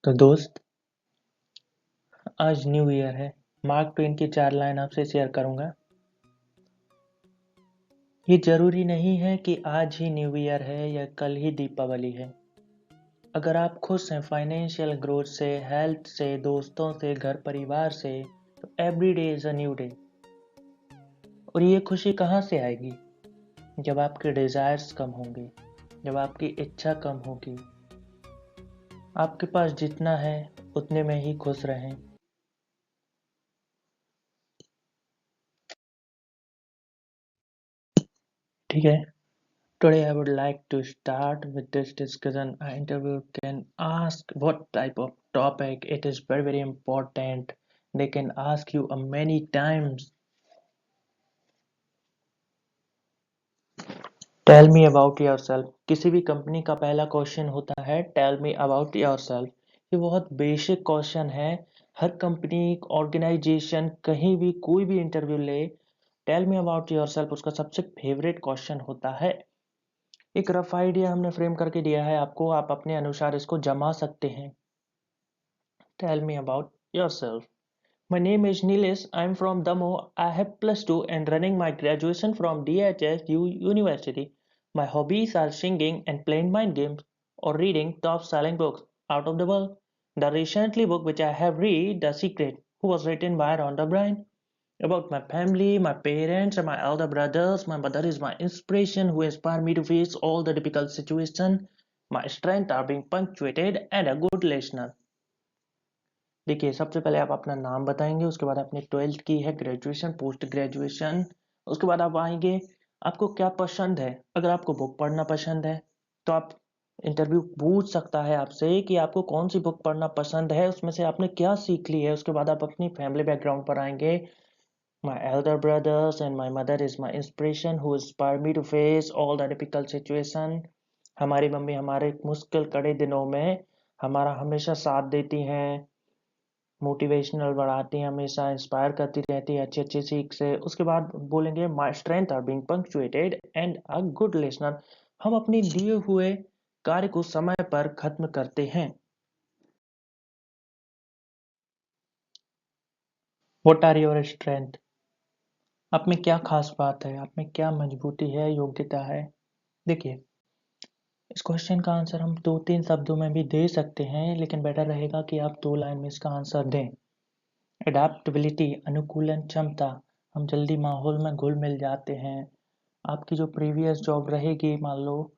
तो दोस्त, आज न्यू ईयर है। मार्क ट्वेन की 4 लाइन आपसे शेयर करूंगा। ये जरूरी नहीं है कि आज ही न्यू ईयर है या कल ही दीपावली है। अगर आप खुश हैं फाइनेंशियल ग्रोथ से, हेल्थ से, दोस्तों से, घर परिवार से, तो every day is a new day. और ये खुशी कहाँ से आएगी? जब आपके डिजायर्स कम होंगे, जब आपकी इच्छा कम होगी। आपके पास जितना है उतने में ही खुश रहें। ठीक है। Today I would like to start with this discussion. Our interviewer can ask what type of topic. It is very important. They can ask you many times. Tell me about yourself. किसी भी company का पहला question होता है tell me about yourself. ये बहुत basic question है। हर company, organisation, कहीं भी कोई भी इंटरव्यू ले, tell me about yourself उसका सबसे फेवरेट क्वेश्चन होता है। एक रफ आइडिया हमने फ्रेम करके दिया है आपको, आप अपने अनुसार इसको जमा सकते हैं। Tell me about yourself. My name is Nilesh. I'm from Damo. I have +2 and running my graduation from DHSU University. My hobbies are singing and playing mind games or reading top selling books out of the world. The recently book which I have read, The Secret, who was written by Rhonda Byrne. About my family, my parents and my elder brothers. My mother is my inspiration who inspired me to face all the difficult situations. My strengths are being punctuated and a good listener. देखिए, सबसे पहले आप अपना नाम बताएंगे, उसके बाद आपने 12th की है, ग्रेजुएशन, पोस्ट ग्रेजुएशन। उसके बाद आप आएंगे आपको क्या पसंद है। अगर आपको बुक पढ़ना पसंद है तो आप इंटरव्यू पूछ सकता है आपसे कि आपको कौन सी बुक पढ़ना पसंद है, उसमें से आपने क्या सीख ली है। उसके बाद आप अपनी फैमिली बैकग्राउंड पर आएंगे। My elder brothers and my mother is my inspiration who inspire me to face all the difficult situation. हमारी मम्मी हमारे मुश्किल कड़े दिनों में हमारा हमेशा साथ देती हैं, मोटिवेशनल बढ़ाती हैं, हमेशा इंस्पायर करती रहती है अच्छी अच्छी सीख से। उसके बाद बोलेंगे my strength are being punctuated and a good listener. हम अपने दिए हुए कार्य को समय पर खत्म करते हैं। What are your strength? आप में क्या खास बात है, आप में क्या मजबूती है, योग्यता है। देखिए, इस क्वेश्चन का आंसर हम 2-3 शब्दों में भी दे सकते हैं, लेकिन बेटर रहेगा कि आप 2 लाइन में इसका आंसर दें। एडेप्टेबिलिटी, अनुकूलन क्षमता, हम जल्दी माहौल में घुल मिल जाते हैं। आपकी जो प्रीवियस जॉब रहेगी, मान लो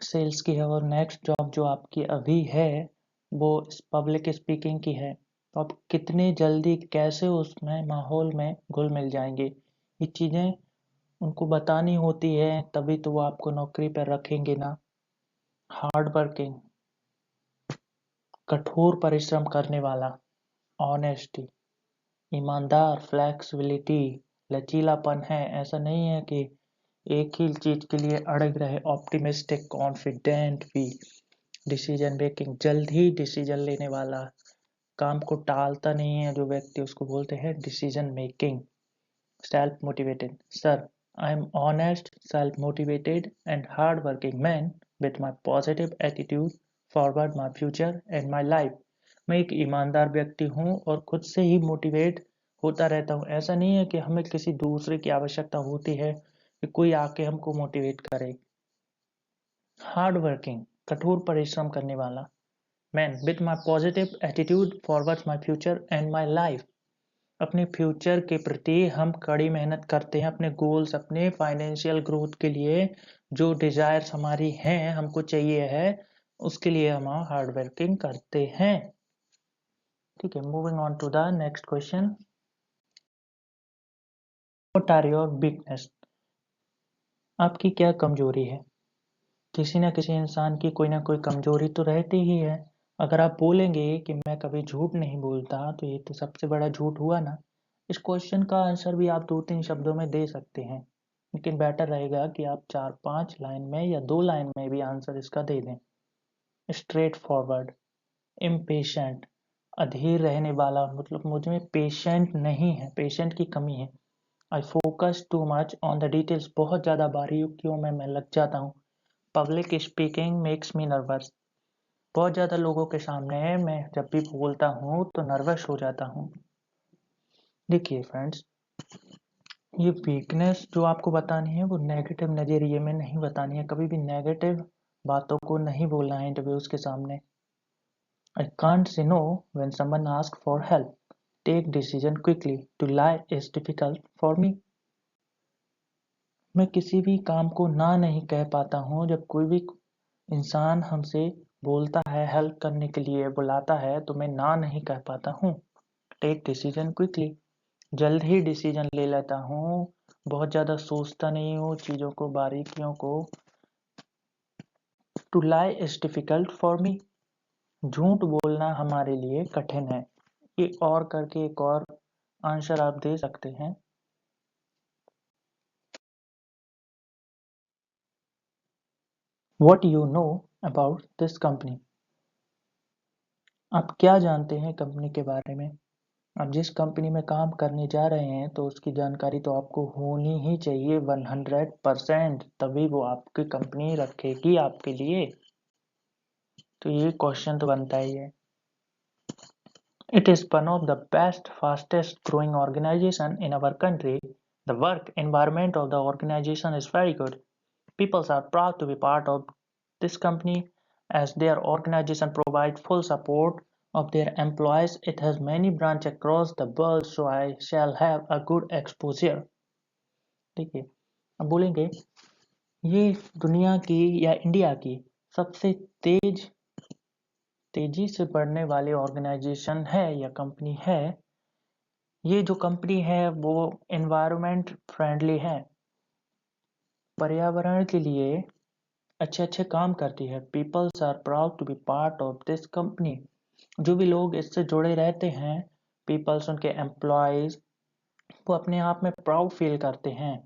सेल्स की है, और नेक्स्ट जॉब जो आपकी अभी है वो पब्लिक स्पीकिंग की है, तो आप कितने जल्दी कैसे उसमें माहौल में घुल मिल जाएंगे, ये चीज़ें उनको बतानी होती है, तभी तो वो आपको नौकरी पर रखेंगे ना। हार्ड वर्किंग, कठोर परिश्रम करने वाला, ऑनेस्टी, ईमानदार, फ्लेक्सिबिलिटी, लचीलापन है। ऐसा नहीं है कि एक ही चीज के लिए अड़ग रहे। ऑप्टिमिस्टिक, कॉन्फिडेंट भी, डिसीजन मेकिंग, जल्द ही डिसीजन लेने वाला, काम को टालता नहीं है जो व्यक्ति, उसको बोलते हैं decision making. Self motivated, sir I am honest, self motivated and hard working man with my positive attitude forward my future and my life. मैं एक ईमानदार व्यक्ति हूँ और खुद से ही मोटिवेट होता रहता हूँ। ऐसा नहीं है कि हमें किसी दूसरे की आवश्यकता होती है कि कोई आके हमको मोटिवेट करे। हार्ड वर्किंग, कठोर परिश्रम करने वाला man with my positive attitude forwards my future and my life. अपने फ्यूचर के प्रति हम कड़ी मेहनत करते हैं, अपने गोल्स, अपने फाइनेंशियल ग्रोथ के लिए जो डिजायर्स हमारी हैं, हमको चाहिए है, उसके लिए हम हार्ड वर्किंग करते हैं। ठीक है, moving on to the next question. What are your weakness? आपकी क्या कमजोरी है? किसी ना किसी इंसान की कोई ना कोई कमजोरी तो रहती ही है। अगर आप बोलेंगे कि मैं कभी झूठ नहीं बोलता, तो ये तो सबसे बड़ा झूठ हुआ ना। इस क्वेश्चन का आंसर भी आप 2-3 शब्दों में दे सकते हैं, लेकिन बेटर रहेगा कि आप 4-5 लाइन में या 2 लाइन में भी आंसर इसका दे दें। स्ट्रेट फॉरवर्ड, इम्पेशेंट, अधीर रहने वाला, मतलब मुझ में पेशेंट नहीं है, पेशेंट की कमी है। I focus too much on the details, बहुत ज़्यादा बारीकियों में मैं लग जाता हूँ। Public speaking makes me nervous, बहुत ज़्यादा लोगों के सामने मैं जब भी बोलता हूँ तो नर्वस हो जाता हूँ। देखिए फ्रेंड्स, ये वीकनेस जो आपको बतानी है वो नेगेटिव नज़रिए में नहीं बतानी है, कभी भी नेगेटिव बातों को नहीं बोलना है इंटरव्यूज़ के सामने। I can't say no when someone asks for help. Take decision quickly. To lie is difficult for me. मैं किसी भी काम को ना नहीं कह पाता हूँ जब कोई भी इंसान हमसे बोलता है, हेल्प करने के लिए बुलाता है तो मैं ना नहीं कह पाता हूँ। टेक डिसीजन क्विकली, जल्द ही डिसीजन ले लेता हूँ, बहुत ज़्यादा सोचता नहीं हूँ चीज़ों को, बारीकियों को। To lie is difficult for me, झूठ बोलना हमारे लिए कठिन है। ये और करके एक और आंसर आप दे सकते हैं। What you know about this company? आप क्या जानते हैं कंपनी के बारे में? आप जिस कंपनी में काम करने जा रहे हैं तो उसकी जानकारी तो आपको होनी ही चाहिए 100%, तभी वो आपकी कंपनी रखेगी आपके लिए। तो ये क्वेश्चन तो बनता ही है। It is one of the best, fastest growing organization in our country. The work environment of the organization is very good. People are proud to be part of this company as their organization provides full support of their employees. It has many branches across the world, so I shall have a good exposure. ठीक है, अब बोलेंगे ये दुनिया की या India की सबसे तेजी से बढ़ने वाली ऑर्गेनाइजेशन है या कंपनी है। ये जो कंपनी है वो एनवायरनमेंट फ्रेंडली है, पर्यावरण के लिए अच्छे अच्छे काम करती है। Peoples are proud to be part of this company, जो भी लोग इससे जुड़े रहते हैं, पीपल्स उनके एम्प्लॉयज, वो अपने आप में प्राउड फील करते हैं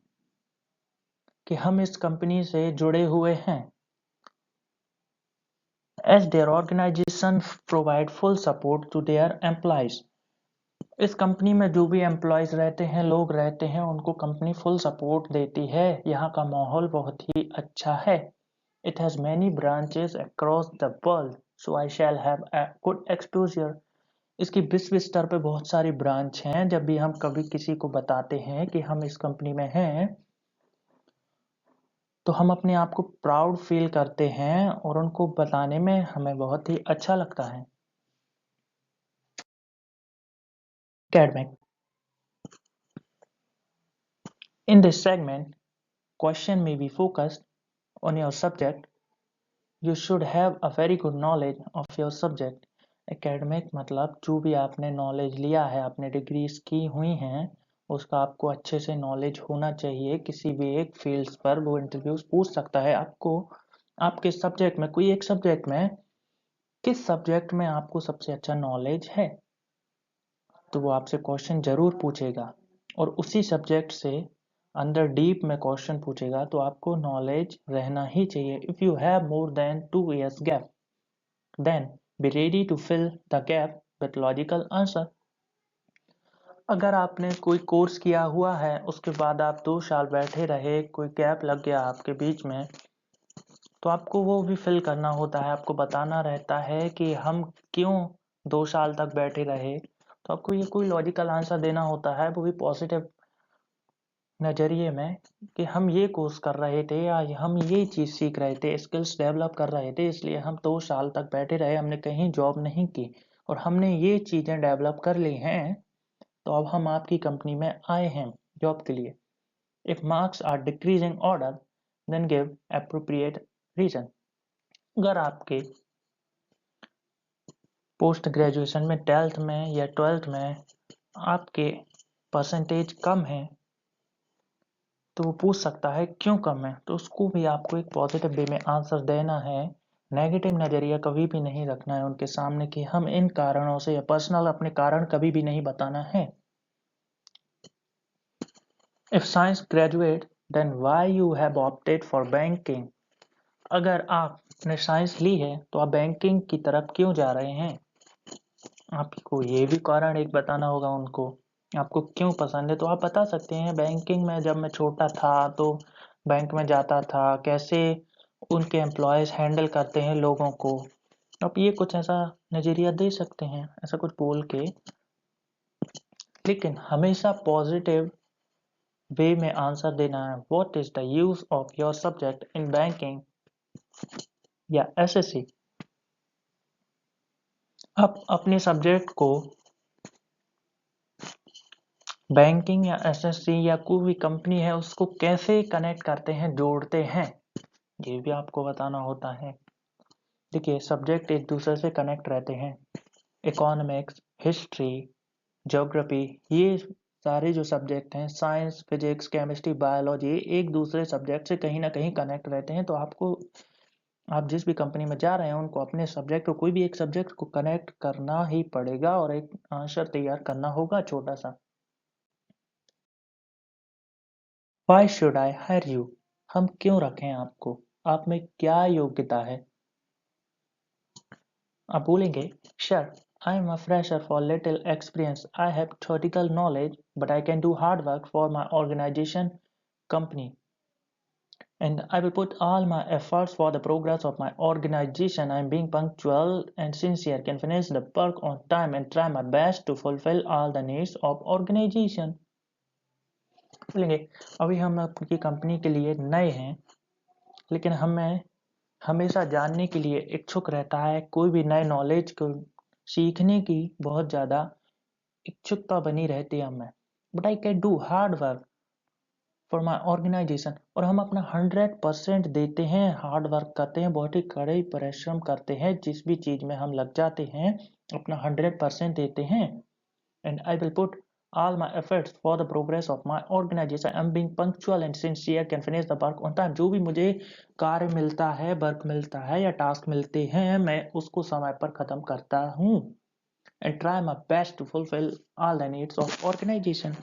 कि हम इस कंपनी से जुड़े हुए हैं। As their organisation provide full support to their employees, इस कंपनी में जो भी एम्प्लॉयज रहते हैं, लोग रहते हैं, उनको कंपनी फुल सपोर्ट देती है। यहाँ का माहौल बहुत ही अच्छा है। It has many branches across the world, so I shall have a good exposure. इसकी विश्व स्तर पे बहुत सारी ब्रांच हैं। जब भी हम कभी किसी को बताते हैं कि हम इस कंपनी में हैं तो हम अपने आप को प्राउड फील करते हैं और उनको बताने में हमें बहुत ही अच्छा लगता है। Academic. In this segment, question may be focused on your subject. You should have a very good knowledge of your subject. Academic मतलब जो भी आपने नॉलेज लिया है, आपने डिग्रीज की हुई हैं, उसका आपको अच्छे से नॉलेज होना चाहिए। किसी भी एक फील्ड्स पर वो इंटरव्यूज पूछ सकता है आपको, आपके सब्जेक्ट में, कोई एक सब्जेक्ट में, किस सब्जेक्ट में आपको सबसे अच्छा नॉलेज है, तो वो आपसे क्वेश्चन जरूर पूछेगा। और उसी सब्जेक्ट से अंदर डीप में क्वेश्चन पूछेगा, तो आपको नॉलेज रहना ही चाहिए। If you have more than 2 years gap, then be ready to fill the gap with logical answer. अगर आपने कोई कोर्स किया हुआ है, उसके बाद आप 2 साल बैठे रहे, कोई गैप लग गया आपके बीच में, तो आपको वो भी फिल करना होता है। आपको बताना रहता है कि हम क्यों 2 साल तक बैठे रहे। तो आपको ये कोई लॉजिकल आंसर देना होता है, वो भी पॉजिटिव नज़रिए में, कि हम ये कोर्स कर रहे थे या हम ये चीज़ सीख रहे थे, स्किल्स डेवलप कर रहे थे, इसलिए हम 2 साल तक बैठे रहे, हमने कहीं जॉब नहीं की और हमने ये चीज़ें डेवलप कर ली हैं, तो अब हम आपकी कंपनी में आए हैं जॉब के लिए। If marks are decreasing order, then give appropriate reason. अगर आपके पोस्ट ग्रेजुएशन में 10th में या 12th में आपके परसेंटेज कम है, तो वो पूछ सकता है क्यों कम है, तो उसको भी आपको एक पॉजिटिव वे में आंसर देना है। नेगेटिव नज़रिया कभी भी नहीं रखना है उनके सामने कि हम इन कारणों से, या पर्सनल अपने कारण कभी भी नहीं बताना है। If science graduate, then why you have opted for banking. अगर आपने साइंस ली है तो आप बैंकिंग की तरफ क्यों जा रहे हैं, आपको ये भी कारण एक बताना होगा उनको, आपको क्यों पसंद है। तो आप बता सकते हैं बैंकिंग में जब मैं छोटा था तो बैंक में जाता था, कैसे उनके एम्प्लॉयज़ हैंडल करते हैं लोगों को, आप ये कुछ ऐसा नज़रिया दे सकते हैं, ऐसा कुछ बोल के, लेकिन हमेशा पॉजिटिव वे में आंसर देना है। What is the use of your subject in banking या एसएससी। आप अपने सब्जेक्ट को बैंकिंग या एसएससी या कोई भी कंपनी है उसको कैसे कनेक्ट करते हैं, जोड़ते हैं, ये भी आपको बताना होता है। देखिए, सब्जेक्ट एक दूसरे से कनेक्ट रहते हैं। इकोनॉमिक्स, हिस्ट्री, ज्योग्राफी, ये सारे जो सब्जेक्ट हैं, साइंस, फिजिक्स, केमिस्ट्री, बायोलॉजी, एक दूसरे सब्जेक्ट से कहीं ना कहीं कनेक्ट रहते हैं। तो आपको, आप जिस भी कंपनी में जा रहे हैं उनको अपने सब्जेक्ट को, कोई भी एक सब्जेक्ट को कनेक्ट करना ही पड़ेगा और एक आंसर तैयार करना होगा छोटा सा। Why should I hire you, हम क्यों रखें आपको, आप में क्या योग्यता है। आप बोलेंगे, sir, I am a fresher for little experience. I have theoretical knowledge, but I can do hard work for my organization company. And I will put all my efforts for the progress of my organization. I am being punctual and sincere, can finish the work on time and try my best to fulfill all the needs of organization. बोलेंगे, अभी हम आपकी company के लिए नए हैं, लेकिन हमें हमेशा जानने के लिए इच्छुक रहता है, कोई भी नए नॉलेज को सीखने की बहुत ज़्यादा इच्छुकता बनी रहती है हमें। But I can do hard work for my organisation, और हम अपना 100% देते हैं, हार्ड वर्क करते हैं, बहुत ही कड़े परिश्रम करते हैं, जिस भी चीज़ में हम लग जाते हैं अपना 100% देते हैं। And I will put all my efforts for the progress of my organization. I'm being punctual and sincere, can finish the work on time. जो भी मुझे कार्य मिलता है, वर्क मिलता है या टास्क मिलते हैं, मैं उसको समय पर ख़त्म करता हूँ। And try my best to fulfill all the needs of organization.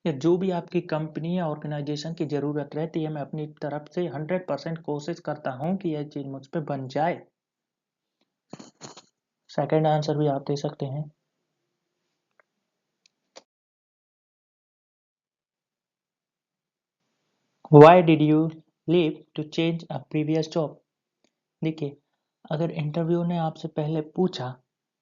या जो भी आपकी कंपनी या ऑर्गेनाइजेशन की ज़रूरत रहती है, मैं अपनी तरफ से 100% कोशिश करता हूँ कि यह चीज़ मुझ पे बन जाए। सेकंड आंसर भी आप दे सकते हैं। Why did you leave to change a previous job? देखिए, अगर इंटरव्यू ने आपसे पहले पूछा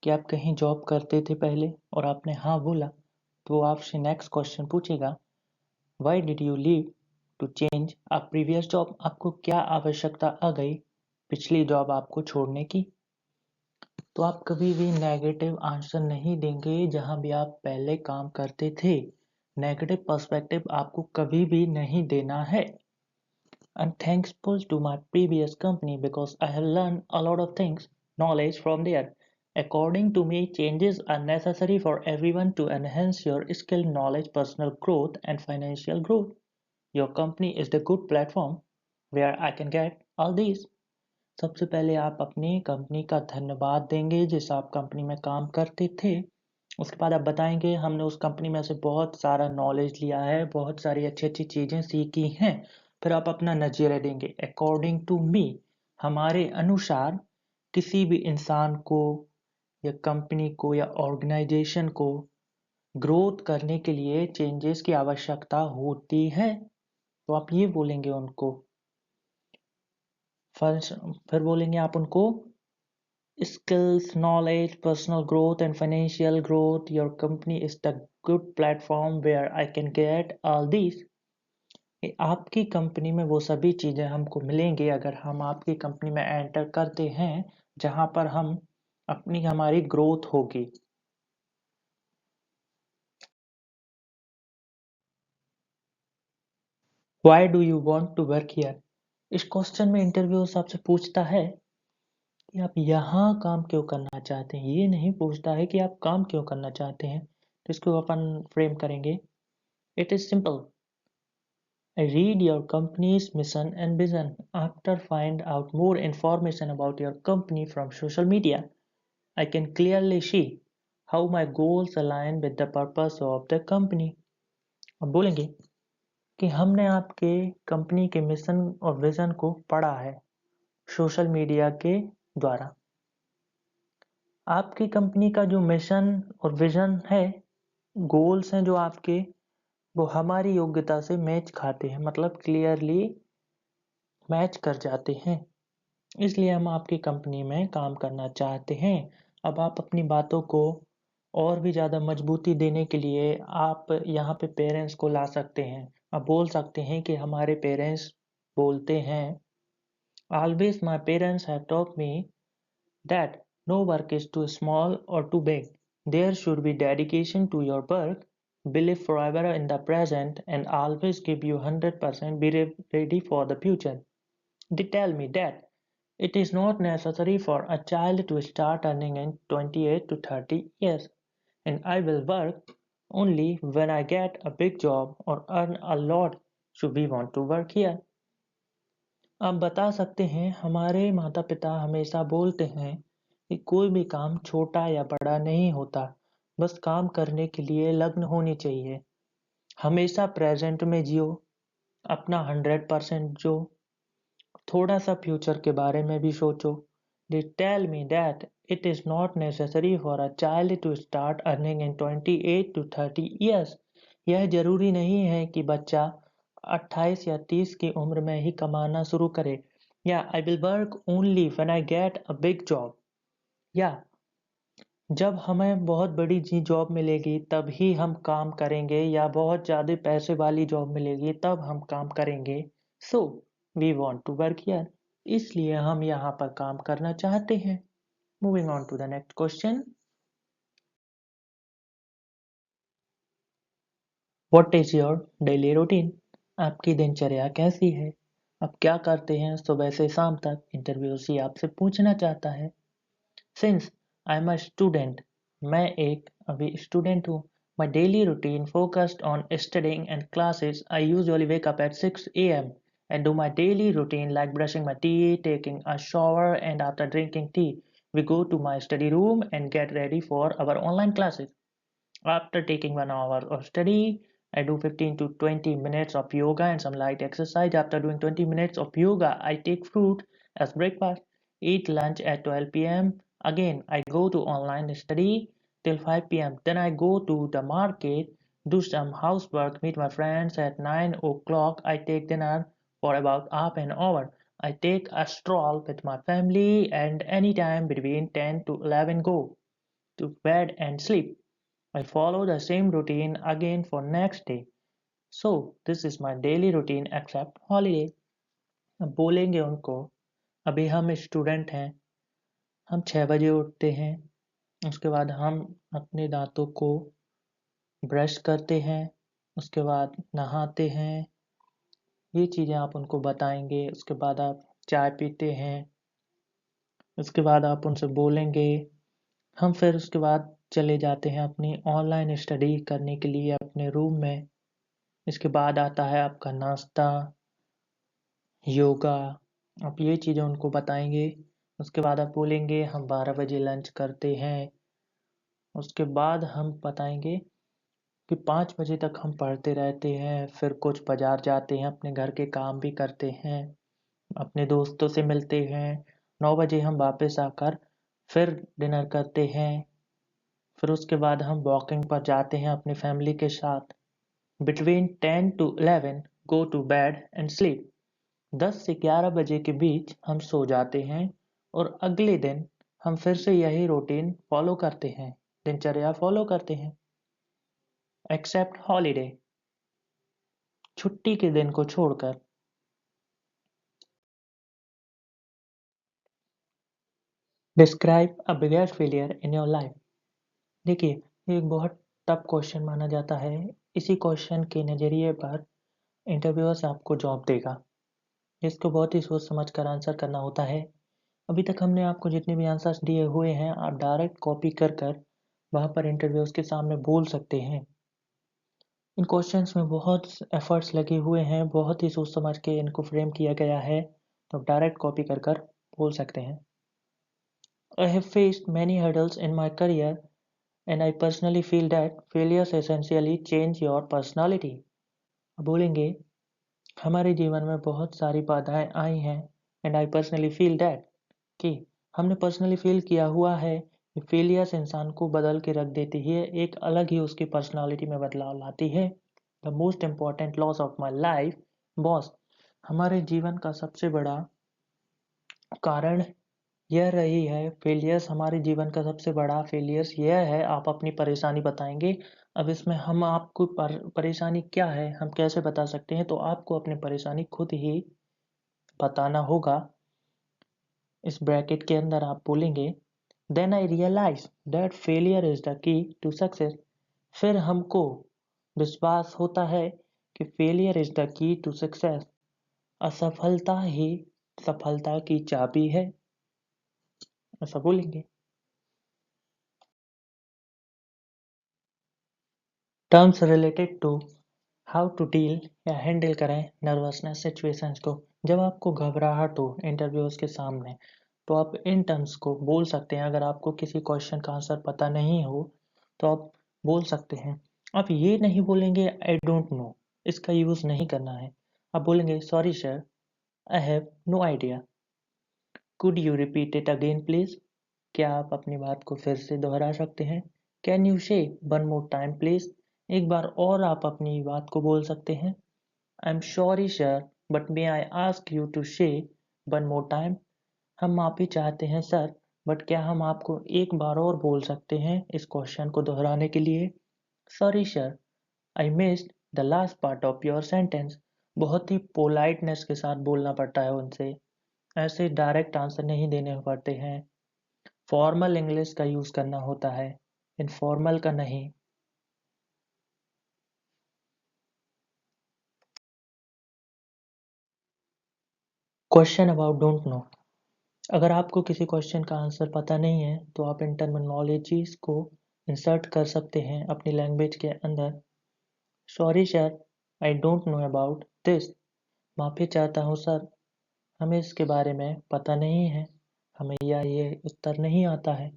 कि आप कहीं जॉब करते थे पहले और आपने हाँ बोला, तो वो आपसे नेक्स्ट क्वेश्चन पूछेगा, Why did you leave to change a previous job? आपको क्या आवश्यकता आ गई पिछली जॉब आपको छोड़ने की। तो आप कभी भी नेगेटिव आंसर नहीं देंगे जहां भी आप पहले काम करते थे। नेगेटिव पर्सपेक्टिव आपको कभी भी नहीं देना है। I'm thankful to my previous company because I have learned a lot of things, knowledge from there. According to me, changes are necessary for everyone to enhance your skill, knowledge, personal growth, and financial growth. Your company is the good platform where I can get all these. सबसे पहले आप अपनी company का धन्यवाद देंगे जिस आप company में काम करते थे। उसके बाद आप बताएंगे, हमने उस कंपनी में से बहुत सारा नॉलेज लिया है, बहुत सारी अच्छी अच्छी चीज़ें सीखी हैं। फिर आप अपना नज़रिया देंगे, अकॉर्डिंग टू मी, हमारे अनुसार किसी भी इंसान को या कंपनी को या ऑर्गेनाइजेशन को ग्रोथ करने के लिए चेंजेस की आवश्यकता होती है। तो आप ये बोलेंगे उनको। फिर बोलेंगे आप उनको, skills, knowledge, personal growth, and financial growth. Your company is the good platform where I can get all these. आपकी कंपनी में वो सभी चीज़ें हमको मिलेंगी अगर हम आपकी कंपनी में एंटर करते हैं जहाँ पर हम अपनी हमारी ग्रोथ होगी। Why do you want to work here? इस क्वेश्चन में इंटरव्यू आपसे पूछता है कि आप यहाँ काम क्यों करना चाहते हैं, ये नहीं पूछता है कि आप काम क्यों करना चाहते हैं। तो इसको अपन फ्रेम करेंगे, it is simple. Read your company's mission and vision. After find out more information about your company from social media, I can clearly see how my goals align with the purpose of the company. अब बोलेंगे कि हमने आपके company के mission और vision को पढ़ा है सोशल मीडिया के द्वारा। आपकी कंपनी का जो मिशन और विजन है, गोल्स हैं जो आपके, वो हमारी योग्यता से मैच खाते हैं, मतलब क्लियरली मैच कर जाते हैं। इसलिए हम आपकी कंपनी में काम करना चाहते हैं। अब आप अपनी बातों को और भी ज़्यादा मजबूती देने के लिए आप यहाँ पे पेरेंट्स को ला सकते हैं। आप बोल सकते हैं कि हमारे पेरेंट्स बोलते हैं, always my parents have taught me that no work is too small or too big. There should be dedication to your work, believe forever in the present, and always give you 100%, be ready for the future. They tell me that it is not necessary for a child to start earning in 28 to 30 years, and I will work only when I get a big job or earn a lot. Should we want to work here? आप बता सकते हैं, हमारे माता पिता हमेशा बोलते हैं कि कोई भी काम छोटा या बड़ा नहीं होता, बस काम करने के लिए लगन होनी चाहिए। हमेशा प्रेजेंट में जियो, अपना 100% जो, थोड़ा सा फ्यूचर के बारे में भी सोचो। They tell me that it is not necessary for a child to start earning in 28 to 30 years. यह जरूरी नहीं है कि बच्चा 28 या 30 की उम्र में ही कमाना शुरू करे। या I will work only when I get a big job. या जब हमें बहुत बड़ी जॉब मिलेगी तभी हम काम करेंगे, या बहुत ज़्यादा पैसे वाली जॉब मिलेगी तब हम काम करेंगे। So we want to work here, इसलिए हम यहाँ पर काम करना चाहते हैं। Moving on to the next question. What is your daily routine? आपकी दिनचर्या कैसी है? आप क्या करते हैं सुबह से शाम तक? इंटरव्यूअर्स आपसे पूछना चाहता है। Since I'm a student, मैं एक अभी स्टूडेंट हूँ। My daily routine focused on studying and classes. I usually wake up at 6 a.m. and do my daily routine like brushing my teeth, taking a shower, and after drinking tea, we go to my study room and get ready for our online classes. After taking 1 hour of study, I do 15 to 20 minutes of yoga and some light exercise. After doing 20 minutes of yoga, I take fruit as breakfast, eat lunch at 12 p.m. Again, I go to online study till 5 p.m. Then I go to the market, do some housework, meet my friends at 9 o'clock. I take dinner for about half an hour. I take a stroll with my family, and anytime between 10 to 11 go to bed and sleep. I follow the same routine again for next day. So this is my daily routine except holiday. अब बोलेंगे उनको, अभी हम student हैं, हम 6 बजे उठते हैं, उसके बाद हम अपने दांतों को ब्रश करते हैं, उसके बाद नहाते हैं। ये चीज़ें आप उनको बताएंगे। उसके बाद आप चाय पीते हैं, उसके बाद आप उनसे बोलेंगे। हम फिर उसके बाद चले जाते हैं अपनी ऑनलाइन स्टडी करने के लिए अपने रूम में। इसके बाद आता है आपका नाश्ता, योगा। आप ये चीज़ें उनको बताएंगे। उसके बाद आप बोलेंगे हम 12 बजे लंच करते हैं। उसके बाद हम बताएंगे कि 5 बजे तक हम पढ़ते रहते हैं, फिर कुछ बाजार जाते हैं, अपने घर के काम भी करते हैं, अपने दोस्तों से मिलते हैं। 9 बजे हम वापस आकर फिर डिनर करते हैं। फिर उसके बाद हम वॉकिंग पर जाते हैं अपनी फैमिली के साथ। Between 10 to 11 go to bed and sleep. 10 से 11 बजे के बीच हम सो जाते हैं और अगले दिन हम फिर से यही रूटीन फॉलो करते हैं, दिनचर्या फॉलो करते हैं। एक्सेप्ट हॉलीडे, छुट्टी के दिन को छोड़कर। Describe a biggest failure in your life. देखिए, ये एक बहुत टफ क्वेश्चन माना जाता है। इसी क्वेश्चन के नज़रिए पर इंटरव्यूअर्स आपको जॉब देगा। इसको बहुत ही सोच समझ कर आंसर करना होता है। अभी तक हमने आपको जितने भी आंसर्स दिए हुए हैं, आप डायरेक्ट कॉपी कर कर वहाँ पर इंटरव्यूअर्स के सामने बोल सकते हैं। इन क्वेश्चंस में बहुत एफर्ट्स लगे हुए हैं, बहुत ही सोच समझ के इनको फ्रेम किया गया है, तो आप डायरेक्ट कॉपी कर कर बोल सकते हैं। I have faced many hurdles in my career and I personally feel that failures essentially change your personality. अब बोलेंगे हमारे जीवन में बहुत सारी बाधाएं आई हैं and I personally feel that, कि हमने पर्सनली फील किया हुआ है कि फेलियर्स इंसान को बदल के रख देती है, एक अलग ही उसकी पर्सनालिटी में बदलाव लाती है। The most important loss of my life boss, हमारे जीवन का सबसे बड़ा कारण यह रही है फेलियर्स, हमारे जीवन का सबसे बड़ा फेलियर्स यह है, आप अपनी परेशानी बताएंगे। अब इसमें हम आपको परेशानी क्या है हम कैसे बता सकते हैं, तो आपको अपनी परेशानी खुद ही बताना होगा। इस ब्रैकेट के अंदर आप बोलेंगे then I realise that failure is the key to success. फिर हमको विश्वास होता है कि failure is the key to success, असफलता ही सफलता की चाबी है, ऐसा बोलेंगे। Terms related to how to deal या हैंडल करें नर्वसनेस सिचुएशंस को। जब आपको घबराहट हो इंटरव्यूज के सामने, तो आप इन टर्म्स को बोल सकते हैं। अगर आपको किसी क्वेश्चन का आंसर पता नहीं हो तो आप बोल सकते हैं। आप ये नहीं बोलेंगे आई डोंट नो, इसका यूज़ नहीं करना है। आप बोलेंगे sorry sir, I have no idea, could you repeat it again please. क्या आप अपनी बात को फिर से दोहरा सकते हैं। कैन यू से वन मोर टाइम प्लीज, एक बार और आप अपनी बात को बोल सकते हैं। I am sorry sir but may I ask you to say one more time, हम माफ़ी चाहते हैं सर, बट क्या हम आपको एक बार और बोल सकते हैं इस क्वेश्चन को दोहराने के लिए। Sorry sir, I missed the last part of your sentence. बहुत ही पोलाइटनेस के साथ बोलना पड़ता है उनसे, ऐसे डायरेक्ट आंसर नहीं देने पड़ते हैं। फॉर्मल इंग्लिश का यूज़ करना होता है, इनफॉर्मल का नहीं। Question about don't know. अगर आपको किसी क्वेश्चन का आंसर पता नहीं है तो आप इन टर्मिनोलॉजीज को इंसर्ट कर सकते हैं अपनी लैंग्वेज के अंदर। Sorry sir, I don't know about this, माफ़ी चाहता हूँ सर, हमें इसके बारे में पता नहीं है, हमें ये उत्तर नहीं आता है।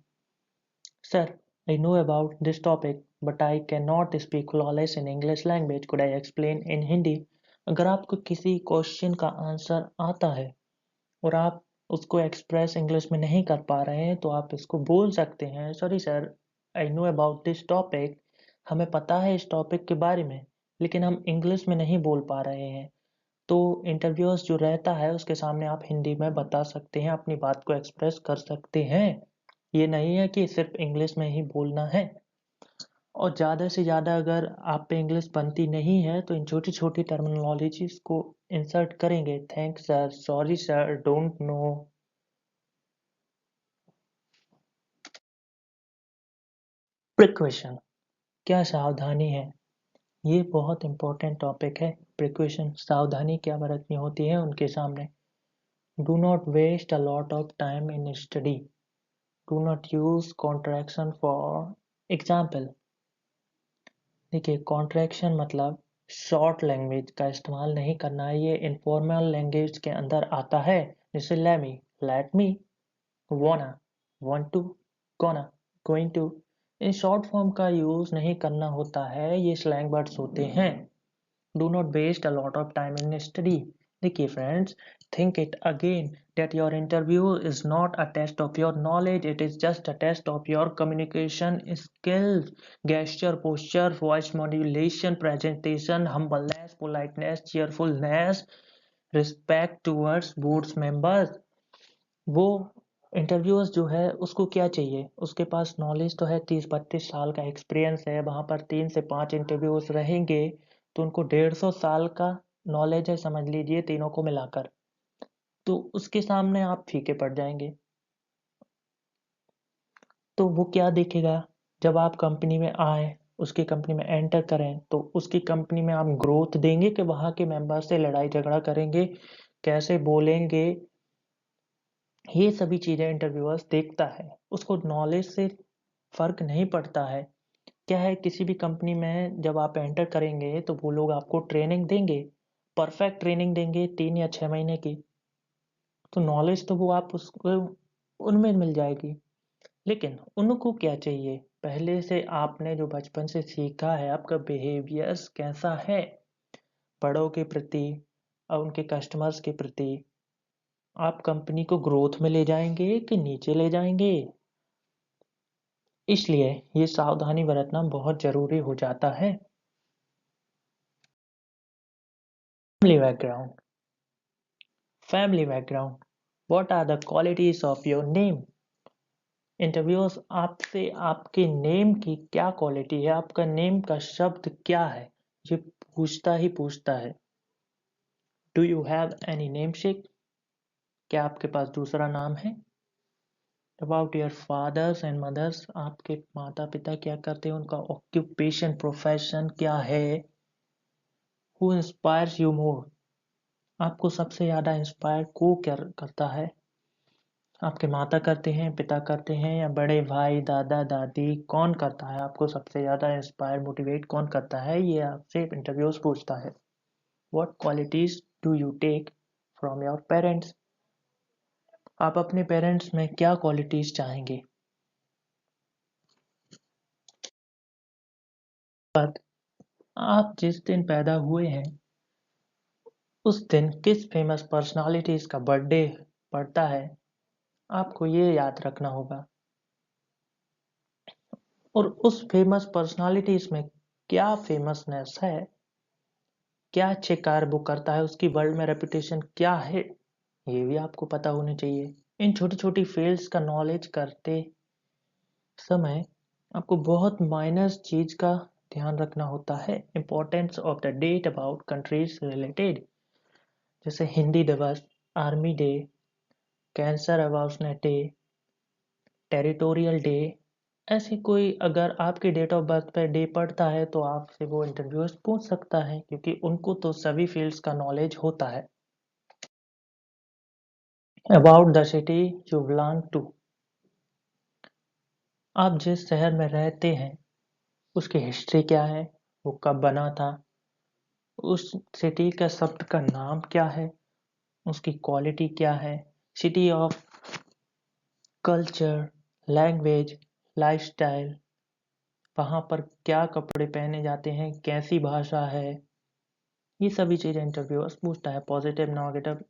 Sir, I know about this topic but I can not speak flawless in English language, could I explain in Hindi. अगर आपको किसी क्वेश्चन का आंसर आता है और आप उसको एक्सप्रेस इंग्लिश में नहीं कर पा रहे हैं, तो आप इसको बोल सकते हैं sorry sir, I know about this topic, हमें पता है इस टॉपिक के बारे में, लेकिन हम इंग्लिश में नहीं बोल पा रहे हैं। तो इंटरव्यूअर्स जो रहता है उसके सामने आप हिंदी में बता सकते हैं, अपनी बात को एक्सप्रेस कर सकते हैं। ये नहीं है कि सिर्फ इंग्लिश में ही बोलना है। और ज़्यादा से ज़्यादा अगर आप पे इंग्लिश बनती नहीं है तो इन छोटी छोटी टर्मिनोलॉजीज को इंसर्ट करेंगे। Thanks sir, sorry sir, don't know. Precaution, क्या सावधानी है, ये बहुत इंपॉर्टेंट टॉपिक है। प्रिक्वेशन, सावधानी क्या बरतनी होती है उनके सामने। Do not waste a lot of time in study, do not use contraction for example. देखिए कॉन्ट्रैक्शन मतलब शॉर्ट लैंग्वेज का इस्तेमाल नहीं करना है, ये इनफॉर्मल लैंग्वेज के अंदर आता है। जैसे let me, wanna, want to, gonna, going to, in short form का यूज नहीं करना होता है, ये स्लैंग वर्ड्स होते हैं। Do not waste a lot of time in study. देखिए friends, think it again that your interview is not a test of your knowledge, it is just a test of your communication skills, gesture, posture, voice modulation, presentation, humbleness, politeness, cheerfulness, respect towards board members। वो interviewers जो है उसको क्या चाहिए, उसके पास knowledge तो है, 30-32 साल का एक्सपीरियंस है, वहाँ पर 3 से 5 इंटरव्यूअर्स रहेंगे, तो उनको 150 साल का नॉलेज है समझ लीजिए तीनों को मिलाकर। तो उसके सामने आप फीके पड़ जाएंगे। तो वो क्या देखेगा, जब आप कंपनी में आए, उसकी कंपनी में एंटर करें, तो उसकी कंपनी में आप ग्रोथ देंगे कि वहाँ के मेंबर से लड़ाई झगड़ा करेंगे, कैसे बोलेंगे, ये सभी चीज़ें इंटरव्यूअर्स देखता है। उसको नॉलेज से फ़र्क नहीं पड़ता है। क्या है, किसी भी कंपनी में जब आप एंटर करेंगे तो वो लोग आपको ट्रेनिंग देंगे, परफेक्ट ट्रेनिंग देंगे 3 या 6 महीने की। तो नॉलेज तो वो आप उसको उनमें मिल जाएगी। लेकिन उनको क्या चाहिए, पहले से आपने जो बचपन से सीखा है, आपका बिहेवियर्स कैसा है बड़ों के प्रति और उनके कस्टमर्स के प्रति। आप कंपनी को ग्रोथ में ले जाएंगे कि नीचे ले जाएंगे। इसलिए ये सावधानी बरतना बहुत ज़रूरी हो जाता है। Family background, family background What are the qualities of your name? Interviewers आपसे आपके नेम की क्या क्वालिटी है, आपका नेम का शब्द क्या है, ये पूछता ही पूछता है। Do you have any namesake? क्या आपके पास दूसरा नाम है? About your fathers and mothers, आपके माता पिता क्या करते हैं, उनका ऑक्यूपेशन प्रोफेशन क्या है? हु इंस्पायर्स यू मोर, आपको सबसे ज़्यादा इंस्पायर को क्या करता है? आपके माता करते हैं, पिता करते हैं, या बड़े भाई, दादा दादी, कौन करता है आपको सबसे ज़्यादा इंस्पायर, मोटिवेट कौन करता है? ये आपसे इंटरव्यूज पूछता है। What qualities do you take from your parents, आप अपने पेरेंट्स में क्या क्वालिटीज चाहेंगे? आप जिस दिन पैदा हुए हैं उस दिन किस फेमस पर्सनालिटीज का बर्थडे पड़ता है, आपको ये याद रखना होगा। और उस फेमस पर्सनालिटीज में क्या फेमसनेस है, क्या अच्छे कार्य वो करता है, उसकी वर्ल्ड में रेपुटेशन क्या है, ये भी आपको पता होनी चाहिए। इन छोटी छोटी फील्ड्स का नॉलेज करते समय आपको बहुत माइनस चीज का ध्यान रखना होता है। Importance of the date about countries related, जैसे हिंदी दिवस, army day, cancer awareness day, territorial day. ऐसी कोई अगर आपके डेट ऑफ बर्थ पे डे पड़ता है तो आपसे वो इंटरव्यूअर्स पूछ सकता है, क्योंकि उनको तो सभी फील्ड्स का नॉलेज होता है। About the city you belong to, आप जिस शहर में रहते हैं उसकी हिस्ट्री क्या है, वो कब बना था, उस सिटी का शब्द का नाम क्या है, उसकी क्वालिटी क्या है, city of culture, language, lifestyle, वहाँ पर क्या कपड़े पहने जाते हैं, कैसी भाषा है, ये सभी चीज़ें इंटरव्यूअर्स पूछता है। Positive negative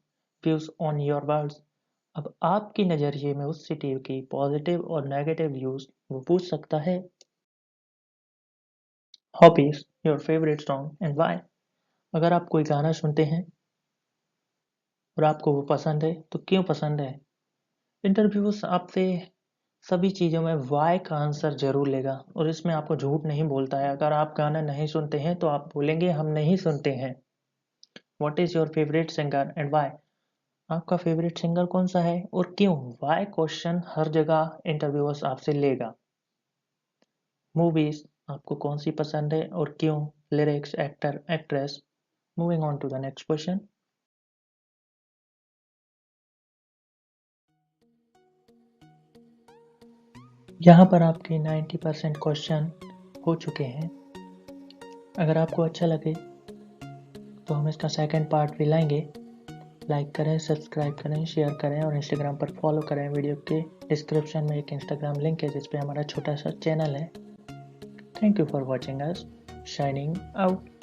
views on your words, अब आपके नज़रिए में उस सिटी की पॉजिटिव और नेगेटिव व्यूज वो पूछ सकता है। Hobbies, your favourite song and why, अगर आप कोई गाना सुनते हैं और आपको वो पसंद है तो क्यों पसंद है? इंटरव्यूअर्स आपसे सभी चीज़ों में वाई का आंसर जरूर लेगा, और इसमें आपको झूठ नहीं बोलता है। अगर आप गाना नहीं सुनते हैं तो आप बोलेंगे हम नहीं सुनते हैं। What is your favourite singer and why, आपका फेवरेट सिंगर कौन सा है और क्यों? वाई क्वेश्चन हर जगह इंटरव्यूअर्स आपसे लेगा। मूवीज, आपको कौन सी पसंद है और क्यों? Lyrics, actor, actress. Moving on to the next question. यहाँ पर आपके 90% क्वेश्चन हो चुके हैं। अगर आपको अच्छा लगे तो हम इसका सेकंड पार्ट भी लाएंगे। लाइक करें, सब्सक्राइब करें, शेयर करें और इंस्टाग्राम पर फॉलो करें। वीडियो के डिस्क्रिप्शन में एक इंस्टाग्राम लिंक है जिस पे हमारा छोटा सा चैनल है। Thank you for watching us, shining out.